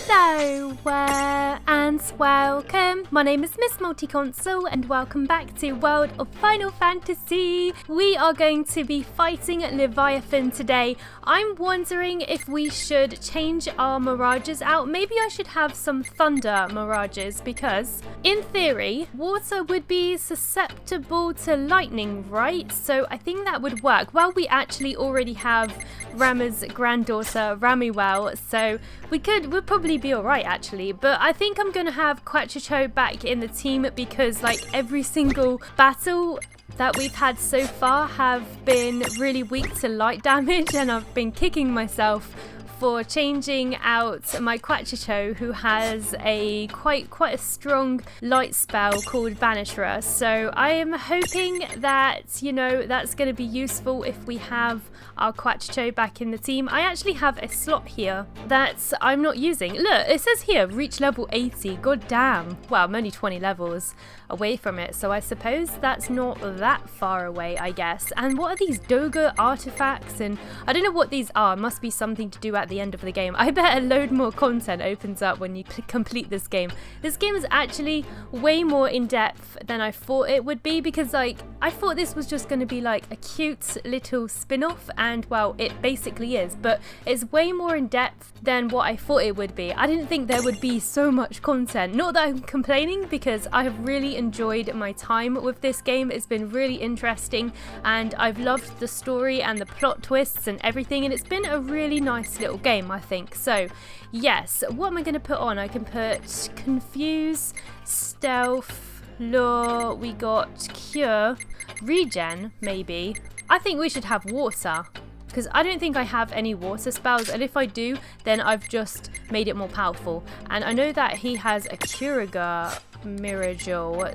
Hello and welcome. My name is Miss Multiconsole and welcome back to World of Final Fantasy. We are going to be fighting Leviathan today. I'm wondering if we should change our Mirages out. Maybe I should have some thunder Mirages because in theory water would be susceptible to lightning, right? So I think that would work. Well, we actually already have Rama's granddaughter Ramiwell, so we'd probably be alright actually, but I think I'm gonna have Quachicho back in the team because like every single battle that we've had so far have been really weak to light damage, and I've been kicking myself for changing out my Quachicho, who has a quite a strong light spell called Banisher. So I am hoping that, you know, that's going to be useful if we have our Quachicho back in the team. I actually have a slot here that I'm not using. Look, it says here, reach level 80. God damn. Well, I'm only 20 levels away from it, so I suppose that's not that far away, I guess. And what are these Doga artifacts? And I don't know what these are. Must be something to do at the end of the game. I bet a load more content opens up when you complete this game. This game is actually way more in depth than I thought it would be, because like I thought this was just going to be like a cute little spin-off, and well, it basically is, but it's way more in depth than what I thought it would be. I didn't think there would be so much content. Not that I'm complaining, because I have really enjoyed my time with this game. It's been really interesting and I've loved the story and the plot twists and everything, and it's been a really nice little game, I think. So yes, what am I going to put on? I can put Confuse, Stealth, Lure, we got Cure, Regen maybe. I think we should have Water, because I don't think I have any water spells, and if I do, then I've just made it more powerful. And I know that he has a Curiga Mirage,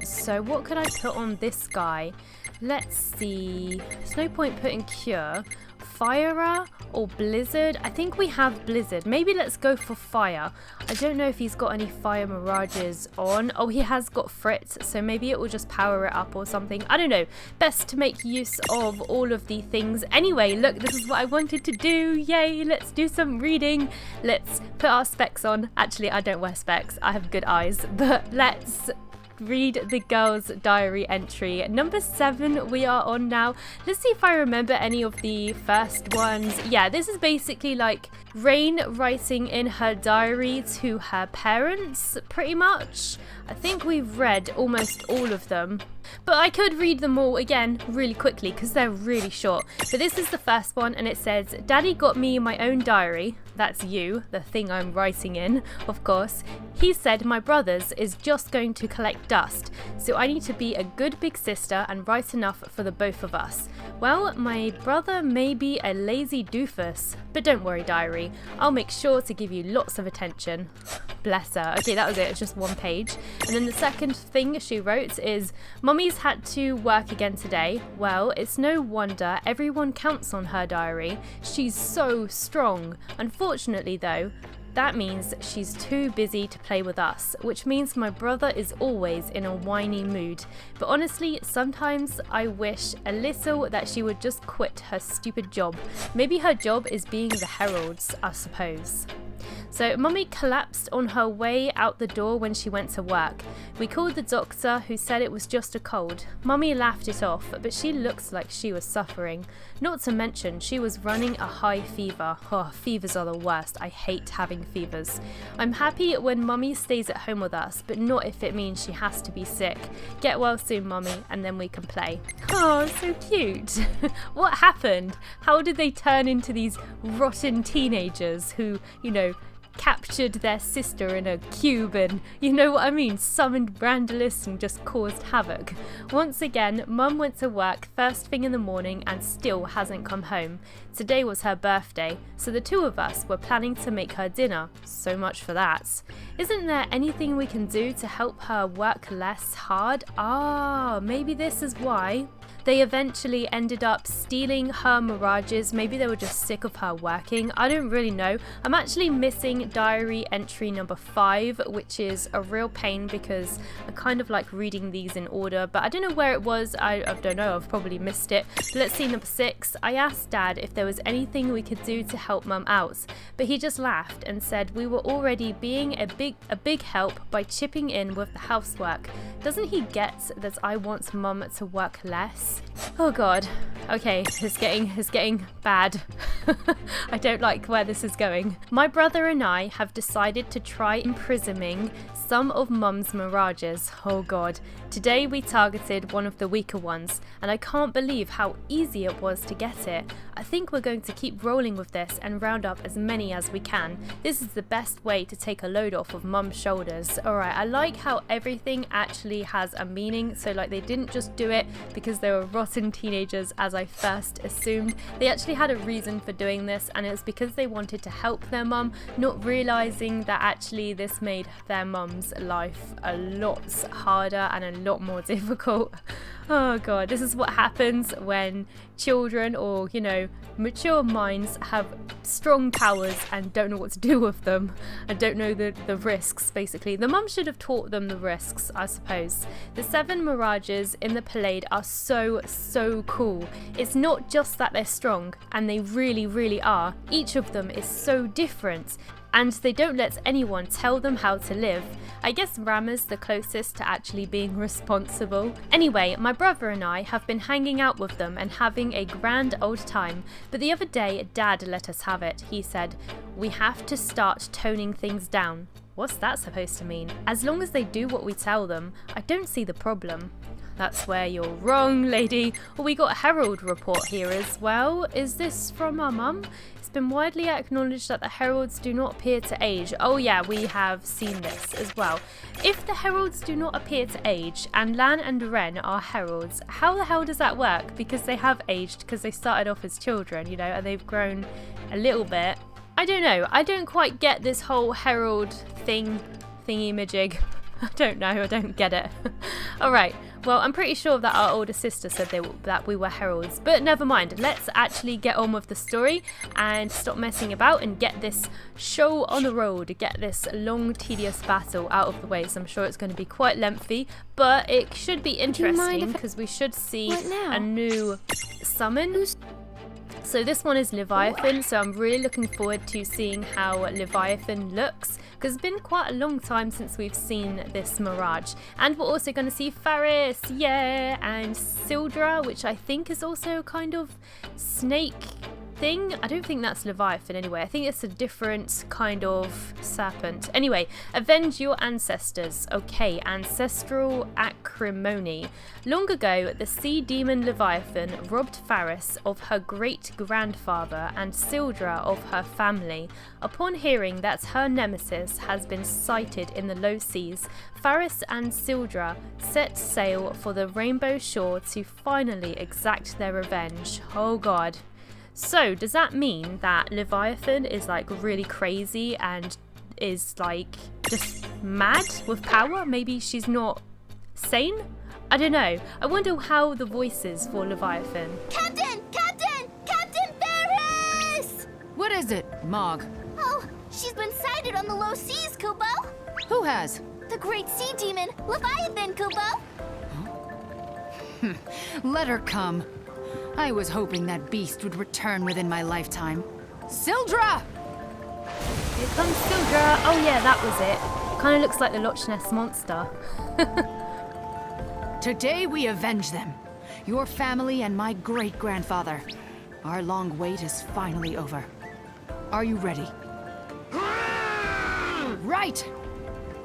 so what could I put on this guy? Let's see, there's no point putting Cure. Fire or Blizzard? I think we have Blizzard. Maybe let's go for Fire. I don't know if he's got any Fire Mirages on. Oh, he has got Fritz, so maybe it will just power it up or something. I don't know. Best to make use of all of the things. Anyway, look, this is what I wanted to do. Yay, let's do some reading. Let's put our specs on. Actually, I don't wear specs. I have good eyes, but let's read the girl's diary entry. Number 7 we are on now. Let's see if I remember any of the first ones. Yeah, this is basically like Reynn writing in her diary to her parents, pretty much. I think we've read almost all of them, but I could read them all again really quickly because they're really short. But this is the first one, and it says, Daddy got me my own diary. That's you, the thing I'm writing in, of course. He said my brother's is just going to collect dust, so I need to be a good big sister and write enough for the both of us. Well, my brother may be a lazy doofus, but don't worry, diary. I'll make sure to give you lots of attention. Bless her. Okay, that was it. It's just one page. And then the second thing she wrote is, Mummy's had to work again today. Well, it's no wonder everyone counts on her diary. She's so strong. Unfortunately though, that means she's too busy to play with us, which means my brother is always in a whiny mood. But honestly, sometimes I wish a little that she would just quit her stupid job. Maybe her job is being the heralds, I suppose. So Mummy collapsed on her way out the door when she went to work. We called the doctor, who said it was just a cold. Mummy laughed it off, but she looks like she was suffering. Not to mention, she was running a high fever. Oh, fevers are the worst. I hate having fevers. I'm happy when Mummy stays at home with us, but not if it means she has to be sick. Get well soon, Mummy, and then we can play. Oh, so cute. What happened? How did they turn into these rotten teenagers who, you know, captured their sister in a cube and, you know what I mean, summoned Brandalis and just caused havoc? Once again, Mum went to work first thing in the morning and still hasn't come home. Today was her birthday, so the two of us were planning to make her dinner. So much for that. Isn't there anything we can do to help her work less hard? Ah, maybe this is why. They eventually ended up stealing her Mirages. Maybe they were just sick of her working. I don't really know. I'm actually missing diary entry number 5, which is a real pain because I kind of like reading these in order, but I don't know where it was. I don't know, I've probably missed it. But let's see number 6. I asked Dad if there was anything we could do to help Mum out, but he just laughed and said we were already being a big help by chipping in with the housework. Doesn't he get that I want Mum to work less? Oh god. Okay, it's getting bad. I don't like where this is going. My brother and I have decided to try imprisoning some of Mum's Mirages. Oh god. Today we targeted one of the weaker ones, and I can't believe how easy it was to get it. I think we're going to keep rolling with this and round up as many as we can. This is the best way to take a load off of Mum's shoulders. Alright, I like how everything actually has a meaning, so like they didn't just do it because they were rotten teenagers as I first assumed. They actually had a reason for doing this, and it's because they wanted to help their mum, not realising that actually this made their mum's life a lot harder and a lot more difficult. Oh god, this is what happens when children or, you know, mature minds have strong powers and don't know what to do with them and don't know the risks, basically. The mum should have taught them the risks, I suppose. The 7 Mirages in the Populated are so cool. It's not just that they're strong, and they really are. Each of them is so different, and they don't let anyone tell them how to live. I guess Rama's the closest to actually being responsible. Anyway, my brother and I have been hanging out with them and having a grand old time, but the other day Dad let us have it. He said, we have to start toning things down. What's that supposed to mean? As long as they do what we tell them, I don't see the problem. That's where you're wrong, lady. Well, we got a Herald report here as well. Is this from our mum? It's been widely acknowledged that the Heralds do not appear to age. Oh yeah, we have seen this as well. If the Heralds do not appear to age and Lann and Reynn are Heralds, how the hell does that work? Because they have aged, because they started off as children, you know, and they've grown a little bit. I don't know. I don't quite get this whole Herald thingy-majig. I don't know. I don't get it. Alright. Well, I'm pretty sure that our older sister said that we were heralds, but never mind. Let's actually get on with the story and stop messing about and get this show on the road, get this long, tedious battle out of the way. So I'm sure it's going to be quite lengthy, but it should be interesting because we should see a new summon. So this one is Leviathan, so I'm really looking forward to seeing how Leviathan looks, because it's been quite a long time since we've seen this Mirage. And we're also going to see Faris, yeah, and Sildra, which I think is also a kind of snake thing. I don't think that's Leviathan anyway. I think it's a different kind of serpent. Anyway, avenge your ancestors. Okay, Ancestral Acrimony. Long ago, the sea demon Leviathan robbed Faris of her great-grandfather and Sildra of her family. Upon hearing that her nemesis has been sighted in the low seas, Faris and Sildra set sail for the Rainbow Shore to finally exact their revenge. Oh god. So, does that mean that Leviathan is like really crazy and is like just mad with power? Maybe she's not sane? I don't know. I wonder how the voice is for Leviathan. Captain! Captain! Captain Faris! What is it, Mog? Oh, she's been sighted on the low seas, Kubo. Who has? The great sea demon, Leviathan, Kubo. Let her come. I was hoping that beast would return within my lifetime. Sildra! Here comes Sildra. Oh yeah, that was it. Kind of looks like the Loch Ness Monster. Today we avenge them. Your family and my great-grandfather. Our long wait is finally over. Are you ready? Right!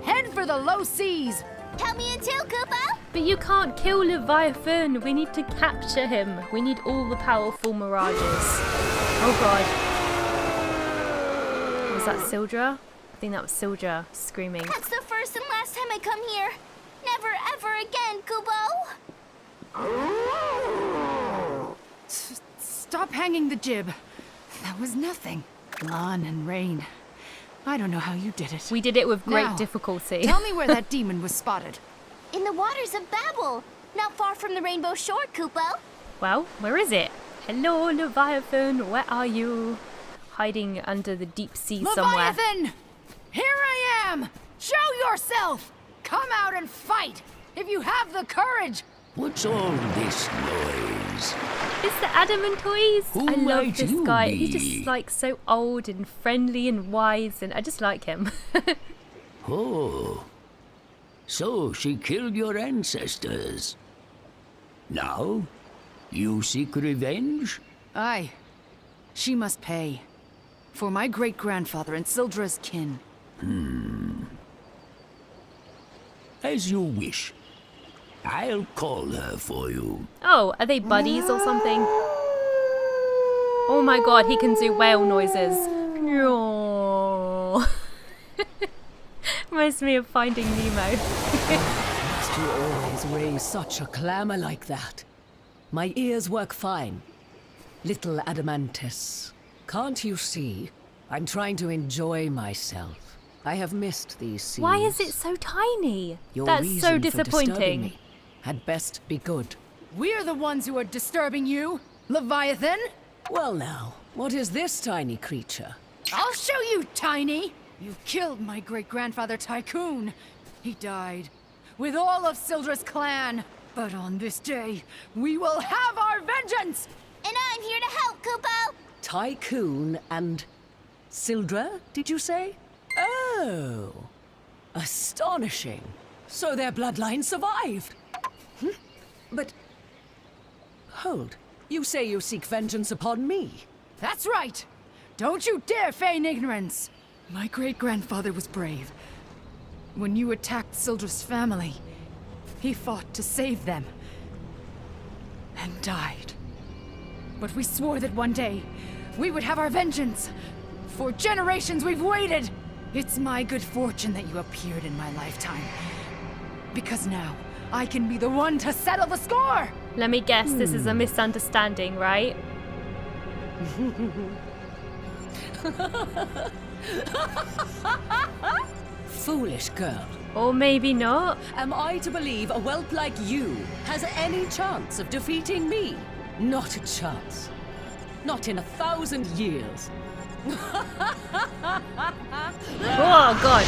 Head for the low seas! Count me in too, Kubo. But you can't kill Leviathan. We need to capture him. We need all the powerful Mirages. Oh god. Was that Sildra? I think that was Sildra screaming. That's the first and last time I come here. Never ever again, Kubo. Stop hanging the jib. That was nothing. Lann and Reynn. I don't know how you did it. We did it with great Now, difficulty. Tell me where that demon was spotted. In the waters of Babel, Not far from the Rainbow Shore, Kupo. Well, where is it? Hello, Leviathan, where are you? Hiding under the deep sea somewhere. Leviathan! Here I am! Show yourself! Come out and fight! If you have the courage! What's all this noise? It's the Adamant Toys. Who I love might this you guy. be? He's just like so old and friendly and wise, and I just like him. Oh. So she killed your ancestors. Now, you seek revenge? Aye. She must pay. For my great-grandfather and Sildra's kin. As you wish. I'll call her for you. Oh, are they buddies or something? Oh my god, he can do whale noises. Oh. Reminds me of Finding Nemo. Must you always raise such a clamor like that? My ears work fine. Little Adamantus, can't you see? I'm trying to enjoy myself. I have missed these seas. Why is it so tiny? Your That's reason so for disturbing disappointing. me had best be good. We're the ones who are disturbing you, Leviathan! Well now, what is this tiny creature? I'll show you, Tiny! You killed my great-grandfather Tycoon. He died, with all of Sildra's clan. But on this day, we will have our vengeance! And I'm here to help, Kupo. Tycoon and Sildra, did you say? Oh, astonishing. So their bloodline survived. But, hold, you say you seek vengeance upon me? That's right! Don't you dare feign ignorance! My great-grandfather was brave. When you attacked Sildra's family, he fought to save them. And died. But we swore that one day, we would have our vengeance. For generations we've waited! It's my good fortune that you appeared in my lifetime. Because now, I can be the one to settle the score! Let me guess, this is a misunderstanding, right? Foolish girl. Or maybe not. Am I to believe a whelp like you has any chance of defeating me? Not a chance. Not in 1,000 years. Oh god,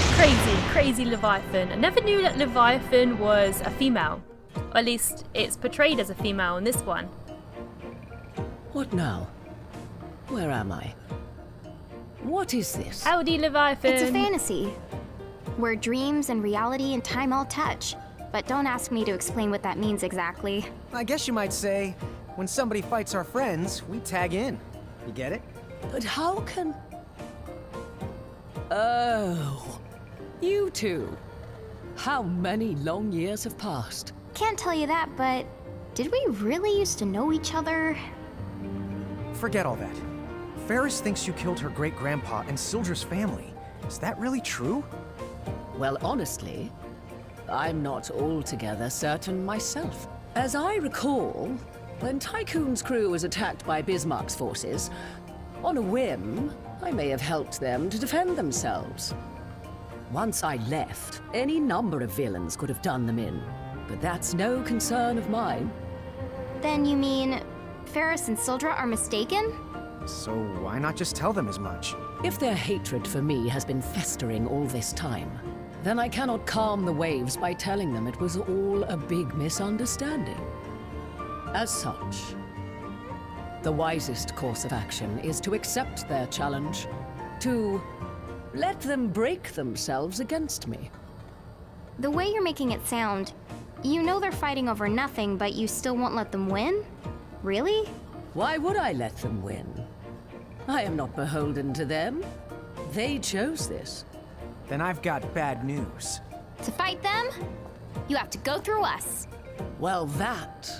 crazy Leviathan. I never knew that Leviathan was a female. Or at least it's portrayed as a female in this one. What now? Where am I? What is this? Howdy, Leviathan. It's a fantasy, where dreams and reality and time all touch. But don't ask me to explain what that means exactly. I guess you might say, when somebody fights our friends, we tag in. You get it? But how can... Oh, you two. How many long years have passed? Can't tell you that, but did we really used to know each other? Forget all that. Ferris thinks you killed her great-grandpa and Sildra's family. Is that really true? Well, honestly, I'm not altogether certain myself. As I recall, when Tycoon's crew was attacked by Bismarck's forces, on a whim, I may have helped them to defend themselves. Once I left, any number of villains could have done them in, but that's no concern of mine. Then you mean Ferris and Sildra are mistaken? So why not just tell them as much? If their hatred for me has been festering all this time, then I cannot calm the waves by telling them it was all a big misunderstanding. As such, the wisest course of action is to accept their challenge, to let them break themselves against me. The way you're making it sound, you know they're fighting over nothing, but you still won't let them win? Really? Why would I let them win? I am not beholden to them. They chose this. Then I've got bad news. To fight them, you have to go through us. Well, that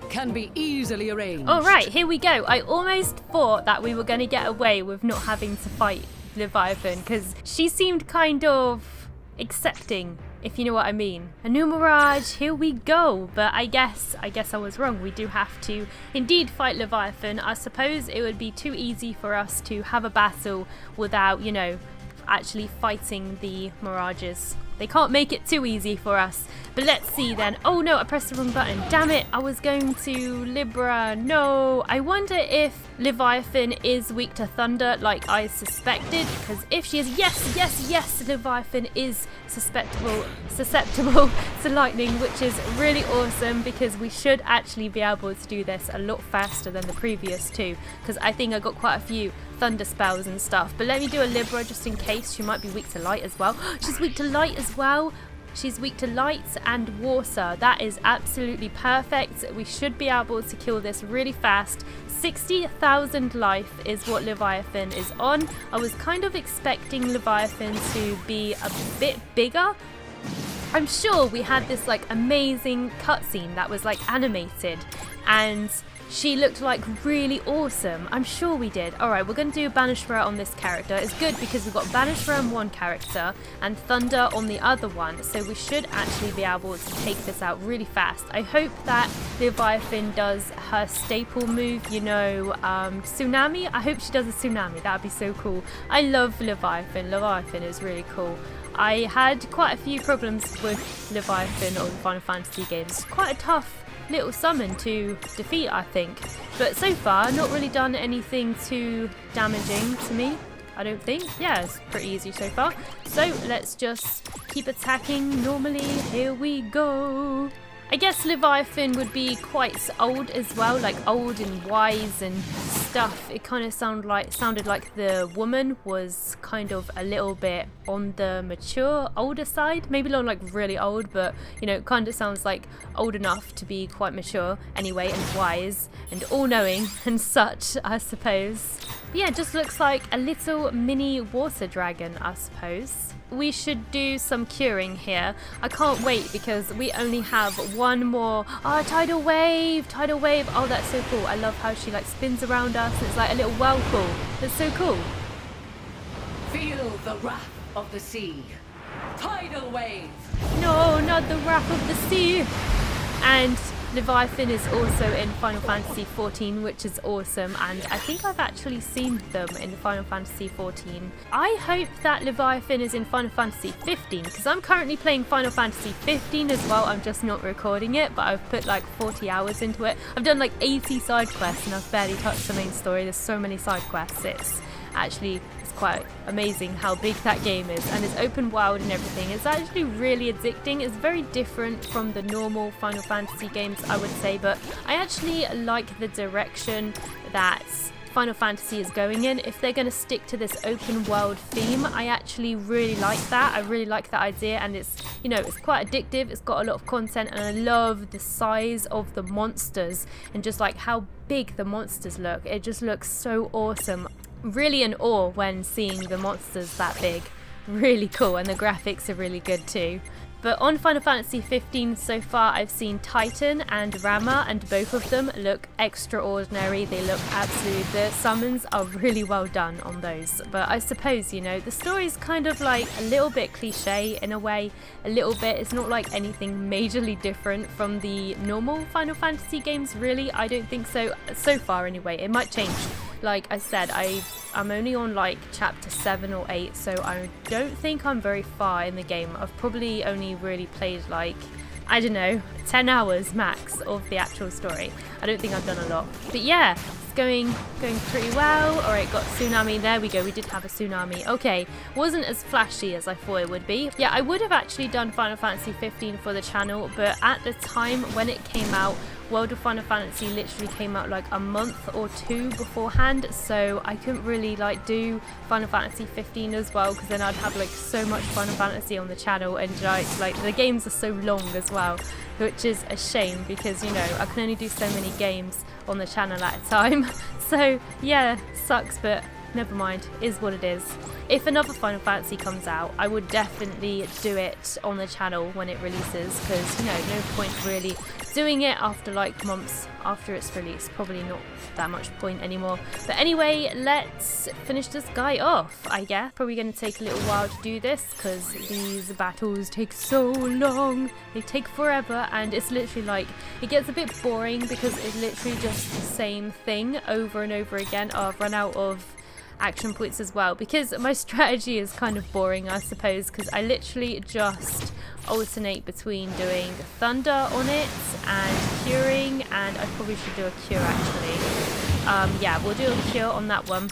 can be easily arranged. All right, here we go. I almost thought that we were going to get away with not having to fight Leviathan because she seemed kind of accepting, if you know what I mean. A new Mirage, here we go. But I guess I was wrong. We do have to indeed fight Leviathan. I suppose it would be too easy for us to have a battle without, you know, actually fighting the Mirages. They can't make it too easy for us. But let's see then. Oh no, I pressed the wrong button. Damn it, I was going to Libra. No, I wonder if Leviathan is weak to thunder like I suspected. Because if she is, yes, Leviathan is susceptible to lightning, which is really awesome because we should actually be able to do this a lot faster than the previous two. Because I think I got quite a few thunder spells and stuff. But let me do a Libra just in case. She might be weak to light as well. She's weak to light as well. She's weak to light and water. That is absolutely perfect. We should be able to kill this really fast. 60,000 life is what Leviathan is on. I was kind of expecting Leviathan to be a bit bigger. I'm sure we had this like amazing cutscene that was like animated and she looked like really awesome. I'm sure we did. Alright, we're going to do Banishra on this character. It's good because we've got Banishra on one character and Thunder on the other one. So we should actually be able to take this out really fast. I hope that Leviathan does her staple move, you know, Tsunami. I hope she does a Tsunami. That would be so cool. I love Leviathan. Leviathan is really cool. I had quite a few problems with Leviathan on Final Fantasy games. Quite a tough little summon to defeat, I think, but so far not really done anything too damaging to me, I don't think. Yeah, it's pretty easy so far, so let's just keep attacking normally. Here we go. I guess Leviathan would be quite old as well, like old and wise and stuff. It kind of sounded like the woman was kind of a little bit on the mature, older side. Maybe not like really old, but you know, it kind of sounds like old enough to be quite mature anyway, and wise and all-knowing and such, I suppose. But yeah, it just looks like a little mini water dragon, I suppose. We should do some curing here. I can't wait because we only have one more. Oh, tidal wave. Oh, that's so cool. I love how she like spins around us. It's like a little whirlpool. That's so cool. Feel the wrath of the sea. Tidal wave. No, not the wrath of the sea. And Leviathan is also in Final Fantasy XIV, which is awesome, and I think I've actually seen them in Final Fantasy XIV. I hope that Leviathan is in Final Fantasy XV, because I'm currently playing Final Fantasy XV as well. I'm just not recording it, but I've put like 40 hours into it. I've done like 80 side quests and I've barely touched the main story. There's so many side quests. It's quite amazing how big that game is, and it's open world and everything. It's actually really addicting. It's very different from the normal Final Fantasy games, I would say, but I actually like the direction that Final Fantasy is going in. If they're going to stick to this open world theme, I actually really like that. I really like that idea, and it's, you know, it's quite addictive. It's got a lot of content, and I love the size of the monsters and just like how big the monsters look. It just looks so awesome. Really in awe when seeing the monsters that big. Really cool, and the graphics are really good too. But on Final Fantasy XV so far, I've seen Titan and Rama, and both of them look extraordinary. They look absolutely, the summons are really well done on those. But I suppose, you know, the story's kind of like a little bit cliche in a way, a little bit. It's not like anything majorly different from the normal Final Fantasy games, really. I don't think so, so far anyway. It might change. Like I said, I'm only on like chapter 7 or 8, so I don't think I'm very far in the game. I've probably only really played like, I don't know, 10 hours max of the actual story. I don't think I've done a lot. But yeah, it's going pretty well. Alright, got tsunami. There we go. We did have a tsunami. Okay, wasn't as flashy as I thought it would be. Yeah, I would have actually done Final Fantasy 15 for the channel, but at the time when it came out, World of Final Fantasy literally came out like a month or two beforehand, so I couldn't really like do Final Fantasy 15 as well, because then I'd have like so much Final Fantasy on the channel, and like the games are so long as well, which is a shame because, you know, I can only do so many games on the channel at a time. So yeah, sucks, but never mind, is what it is. If another Final Fantasy comes out, I would definitely do it on the channel when it releases, because, you know, no point really doing it after like months after its release. Probably not that much point anymore. But anyway, let's finish this guy off, I guess. Probably going to take a little while to do this because these battles take so long. They take forever, and it's literally like, it gets a bit boring because it's literally just the same thing over and over again. Oh, I've run out of action points as well, because my strategy is kind of boring, I suppose, because I literally just alternate between doing thunder on it and curing, and I probably should do a cure actually. Yeah, we'll do a cure on that one.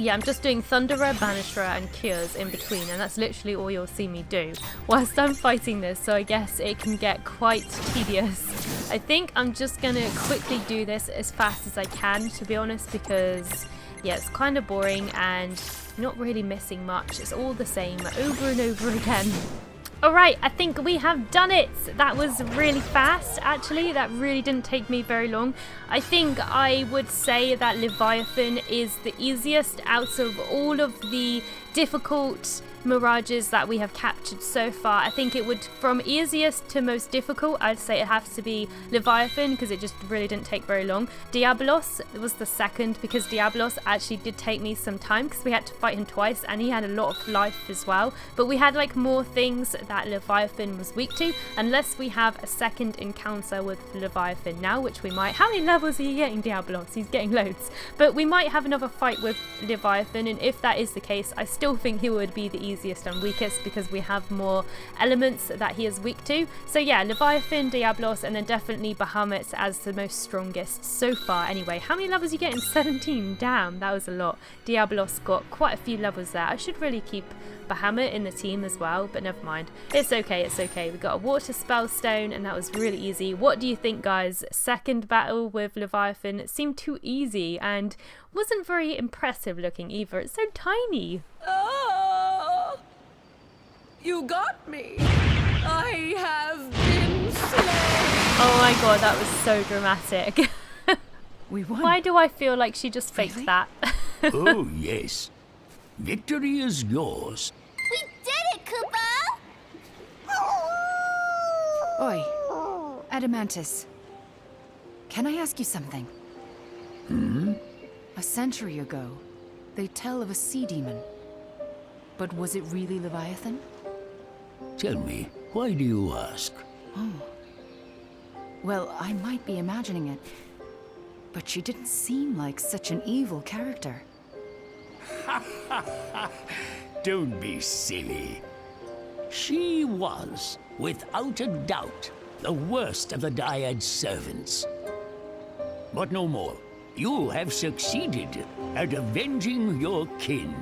Yeah, I'm just doing Thunderer, Banisher and Cures in between, and that's literally all you'll see me do whilst I'm fighting this, so I guess it can get quite tedious. I think I'm just going to quickly do this as fast as I can, to be honest, because, yeah, it's kind of boring and not really missing much. It's all the same over and over again. Alright, I think we have done it. That was really fast, actually. That really didn't take me very long. I think I would say that Leviathan is the easiest out of all of the difficult Mirages that we have captured so far. I think it would, from easiest to most difficult, I'd say it has to be Leviathan, because it just really didn't take very long. Diablos was the second, because Diablos actually did take me some time, because we had to fight him twice and he had a lot of life as well. But we had like more things that Leviathan was weak to, unless we have a second encounter with Leviathan now, which we might. How many levels are you getting, Diablos? He's getting loads. But we might have another fight with Leviathan, and if that is the case, I still think he would be the easiest and weakest, because we have more elements that he is weak to. So yeah, Leviathan, Diablos, and then definitely Bahamut as the most strongest so far. Anyway, how many levels are you getting? 17. Damn, that was a lot. Diablos got quite a few levels there. I should really keep Bahamut in the team as well, but never mind. It's okay, it's okay. We got a water spell stone, and that was really easy. What do you think, guys? Second battle with Leviathan seemed too easy and wasn't very impressive looking either. It's so tiny. Oh, you got me. I have been slain. Oh my god, that was so dramatic. We won. Why do I feel like she just faked that? Oh, yes. Victory is yours. We did it, Koopa! Oi, Adamantis. Can I ask you something? A century ago, they tell of a sea demon. But was it really Leviathan? Tell me, why do you ask? Oh. Well, I might be imagining it, but she didn't seem like such an evil character. Don't be silly. She was, without a doubt, the worst of the Dyad's servants. But no more. You have succeeded at avenging your kin.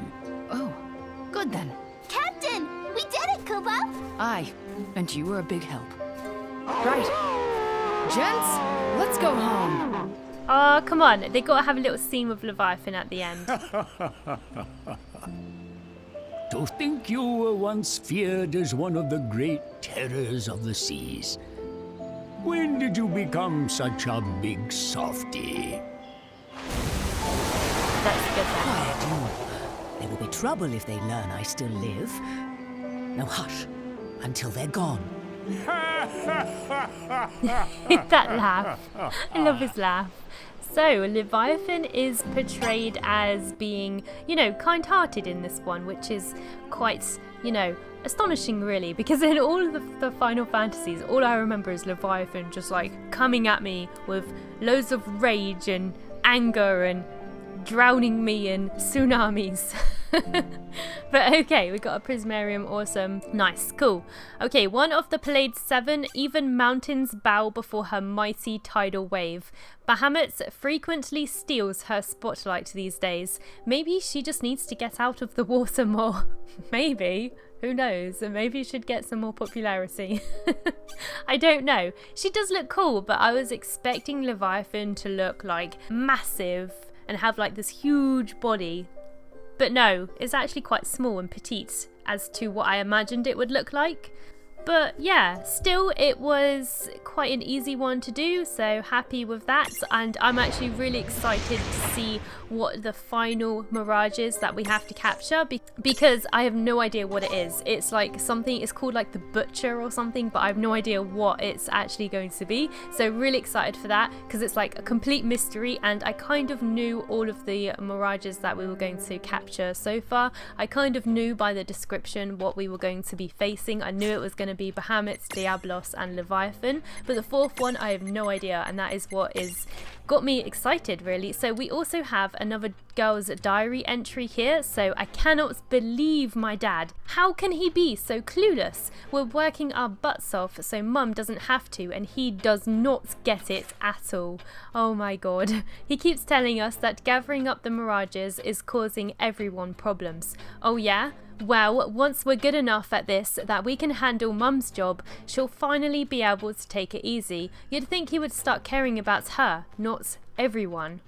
Oh, good then. Captain, we did it, Koopa! Aye, and you were a big help. Right. Gents, let's go home. Oh, come on. They got to have a little scene with Leviathan at the end. To think you were once feared as one of the great terrors of the seas. When did you become such a big softy? That's good then. Quiet, you. There will be trouble if they learn I still live. Now hush, until they're gone. That laugh. I love his laugh. So, Leviathan is portrayed as being, you know, kind-hearted in this one, which is quite, you know, astonishing really, because in all of the Final Fantasies, all I remember is Leviathan just like coming at me with loads of rage and anger and drowning me in tsunamis. But okay, we got a Prismarium, awesome. Nice, cool. Okay, one of the Pleiades 7, even mountains bow before her mighty tidal wave. Bahamut frequently steals her spotlight these days. Maybe she just needs to get out of the water more. Maybe. Who knows? Maybe she should get some more popularity. I don't know. She does look cool, but I was expecting Leviathan to look like massive and have like this huge body. But no, it's actually quite small and petite as to what I imagined it would look like. But yeah, still it was quite an easy one to do, so happy with that. And I'm actually really excited to see what the final Mirage is that we have to capture, because I have no idea what it is. It's like something, it's called like the Butcher or something, but I have no idea what it's actually going to be. So really excited for that, because it's like a complete mystery, and I kind of knew all of the Mirages that we were going to capture so far. I kind of knew by the description what we were going to be facing. I knew it was going to be Bahamut, Diablos and Leviathan, but the fourth one I have no idea, and that is what is got me excited really. So we also have another girl's diary entry here. So I cannot believe my dad. How can he be so clueless? We're working our butts off so mum doesn't have to, and he does not get it at all. Oh my god. He keeps telling us that gathering up the Mirages is causing everyone problems. Oh yeah? Well, once we're good enough at this that we can handle mum's job, she'll finally be able to take it easy. You'd think he would start caring about her, not everyone.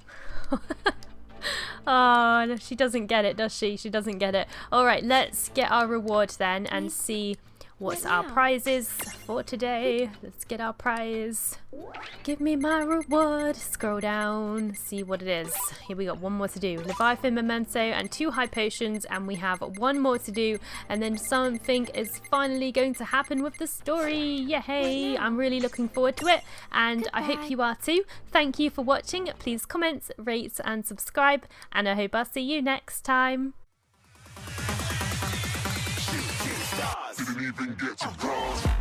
Oh, no, she doesn't get it, does she? She doesn't get it. Alright, let's get our reward then and see what's our prizes for today. Let's get our prize. Give me my reward. Scroll down, see what it is. Here we got one more to do. Leviathan memento and 2 high potions, and we have one more to do, and then something is finally going to happen with the story. Yay! I'm really looking forward to it, and I hope you are too. Thank you for watching. Please comment, rate and subscribe, and I hope I'll see you next time. Didn't even get to bronze.